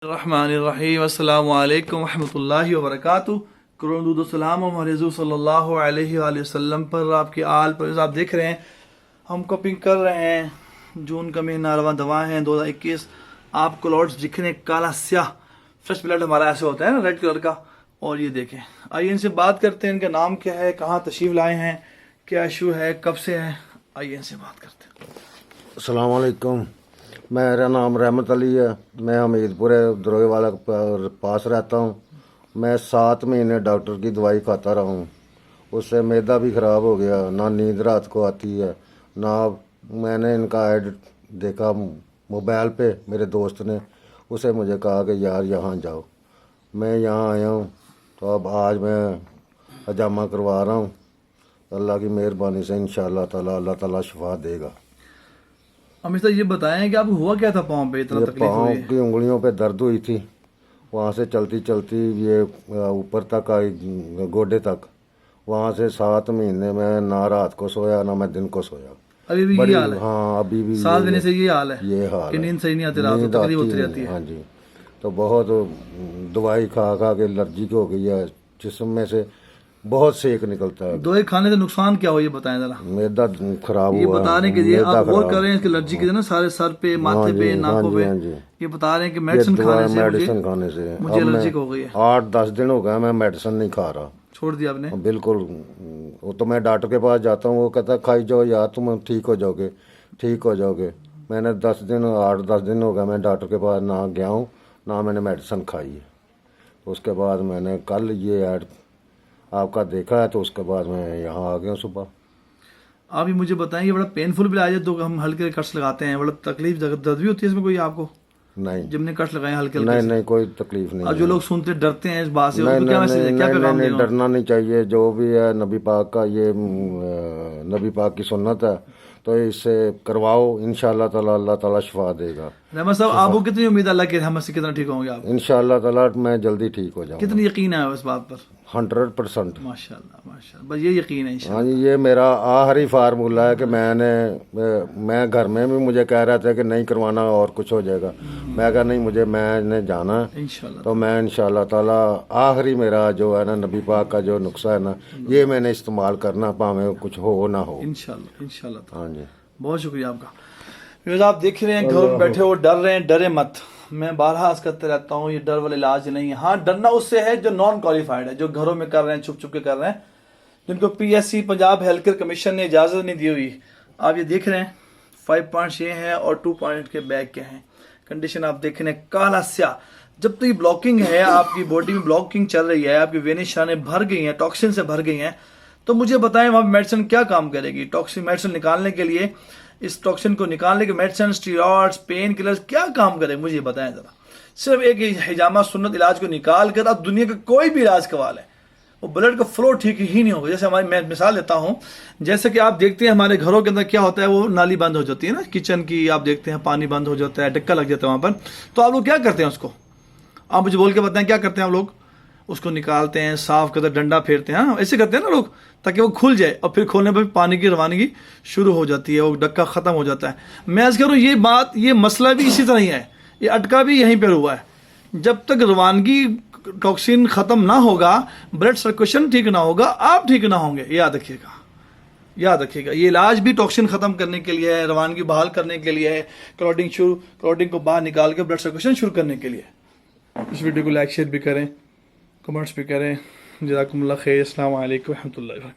Bismillahirrahmanirrahim. Assalamu alaikum wa rahmatullahi wa barakatuh. करोड़ों दूध सलाम हमारे रसूल सल्लल्लाहु अलैहि वसल्लम पर, आपके आल पर। आप देख रहे हैं हम कपिंग कर रहे हैं। जून का महीना रवा दवा है 2021। आपको लॉट्स दिख रहे हैं काला स्याह, फ्रेश ब्लड हमारा ऐसे होता है ना, रेड कलर का। और ये देखें, आइए इनसे बात करते हैं। इनका नाम क्या है, कहाँ तशरीफ़ लाए हैं, क्या इशू है, कब से है, आइए इनसे बात करते हैं। अस्सलाम वालेकुम, मेरा नाम रहमत अली है। मैं हमीदपुर दरोगे वाला पास रहता हूँ। मैं 7 महीने डॉक्टर की दवाई खाता रहा हूँ। उससे मैदा भी ख़राब हो गया, ना नींद रात को आती है ना। मैंने इनका ऐड देखा मोबाइल पे, मेरे दोस्त ने, उसे मुझे कहा कि यार यहाँ जाओ। मैं यहाँ आया हूँ, तो अब आज मैं हजामा करवा रहा हूँ। अल्लाह की मेहरबानी से इंशाअल्लाह ताला अल्लाह ताला शिफा देगा। हमेशा ये बताएं कि आपको हुआ क्या था पाँव पे, इतना तकलीफ हुई? पाँव की उंगलियों पे दर्द हुई थी, वहाँ से चलती चलती ये ऊपर तक आई, गोडे तक। वहाँ से 7 महीने में ना रात को सोया ना मैं दिन को सोया। अभी भी ये हाल है? हाँ, अभी भी 7 महीने से ये हाल है। ये हाल कि नींद सही नहीं आती, रात को तकलीफ होती रहती है। हाँ जी, तो बहुत दवाई खा खा के एलर्जी हो गई है, जिस्म में से बहुत सेक निकलता है। दवाई खाने से नुकसान क्या हो, ये बताएं जरा। मैदा खराब हुआ। ये बता रहे हैं कि ये आप गौर कर रहे हैं इसकी एलर्जी की ना, सारे सर पे, माथे पे, नाकों पे। ये बता रहे हैं कि मेडिसिन खाने से मुझे एलर्जी हो गई है। 8-10 दिन हो गए मैं मेडिसिन नहीं खा रहा, छोड़ दिया आपने? बिल्कुल। वो तो मैं डॉक्टर के पास जाता हूँ, वो कहता खाई जाओ यार, तुम ठीक हो जाओगे, ठीक हो जाओगे। मैंने 8-10 दिन हो गए मैं डॉक्टर के पास ना गया हूँ, ना मैंने मेडिसिन खाई है। उसके बाद मैंने कल ये ऐड आपका देखा है, तो उसके बाद मैं यहाँ आ गया सुबह। आप ये मुझे बताएं, ये बड़ा पेनफुल भी इलाज है, तो हम हल्के कट्स लगाते हैं, बड़ा तकलीफ दर्द भी होती है इसमें कोई आपको? नहीं, जब ने कट्स लगाए हल्के नहीं, कोई तकलीफ नहीं। और जो लोग सुनते डरते हैं इस बात से, नहीं, क्या मैसेज है, क्या पैगाम देंगे? डरना नहीं चाहिए। जो भी है नबी पाक का, ये नबी पाक की सुन्नत है, तो इससे करवाओ, इंशाअल्लाह ताला अल्लाह ताला शिफा देगा। रहमत साहब, आपको कितनी उम्मीद अल्लाह की रहमत से कितना ठीक होंगे आप? इंशाअल्लाह ताला मैं जल्दी ठीक हो जाऊंगा। कितनी यकीन है इस बात पर? 100%। माशाल्लाह माशाल्लाह, बस ये यकीन है। हाँ जी, ये मेरा आखिरी फार्मूला है कि मैं घर में भी मुझे कह रहा था कि नहीं करवाना और कुछ हो जाएगा। मैं कहा नहीं, मैंने जाना इंशाल्लाह। तो मैं इंशाल्लाह ताला आखिरी मेरा जो है ना, नबी पाक का जो नुस्खा है ना, ये मैंने इस्तेमाल करना, भावें कुछ हो ना हो, इंशाल्लाह। हाँ जी, बहुत शुक्रिया आपका। आप देख रहे हैं घर में बैठे हो, डर रहे हैं, डरे मत। मैं बारहा अर्ज करते रहता हूँ, ये डर वाला इलाज नहीं है। हाँ, डरना उससे है जो नॉन क्वालिफाइड है, जो घरों में कर रहे हैं, छुप छुप के कर रहे हैं, जिनको PSC Punjab health care commission ने इजाजत नहीं दी हुई। आप ये देख रहे हैं 5 पॉइंट्स ये हैं और 2 पॉइंट के बैक के हैं। कंडीशन आप देख रहे हैं काला स्याह। जब तो ये ब्लॉकिंग है, आपकी बॉडी में ब्लॉकिंग चल रही है, आपकी वेनिस शाने भर गई हैं, टॉक्सिन से भर गई हैं, तो मुझे बताएं वहाँ मेडिसिन क्या काम करेगी? टॉक्सिन मेडिसिन निकालने के लिए, इस टॉक्सिन को निकालने के मेडिसिन, स्टीरॉइड्स, पेन किलर्स क्या काम करें, मुझे बताएं जरा। सिर्फ एक हिजामा सुन्नत इलाज को निकाल कर आप दुनिया का कोई भी इलाज करवा लें, वो ब्लड का फ्लो ठीक ही नहीं होगा। जैसे मैं मिसाल देता हूँ, जैसे कि आप देखते हैं हमारे घरों के अंदर क्या होता है, वो नाली बंद हो जाती है ना, किचन की आप देखते हैं पानी बंद हो जाता है, डक्का लग जाता है वहाँ पर। तो आप लोग क्या करते हैं उसको, आप मुझे बोल के बताएं क्या करते हैं आप लोग? उसको निकालते हैं, साफ करते हैं, डंडा फेरते हैं, हाँ ऐसे करते हैं ना लोग, ताकि वो खुल जाए, और फिर खोलने पर पानी की रवानगी शुरू हो जाती है, वो डक्का खत्म हो जाता है। मैं आज कह रहा हूँ ये मसला भी इसी तरह ही है, ये अटका भी यहीं पर हुआ है। जब तक रवानगी टॉक्सिन खत्म ना होगा, ब्लड सर्कुलेशन ठीक ना होगा, आप ठीक ना होंगे। याद रखिएगा। ये इलाज भी टॉक्सिन खत्म करने के लिए है, रवानगी बहाल करने के लिए है, क्लॉटिंग को बाहर निकाल के ब्लड सर्कुलेशन शुरू करने के लिए। इस वीडियो को लाइक शेयर भी करें, कमेंट्स भी करें। जज़ाकुमुल्लाह खैर। अस्सलाम वालेकुम रहमतुल्लाहि व बरकातहू।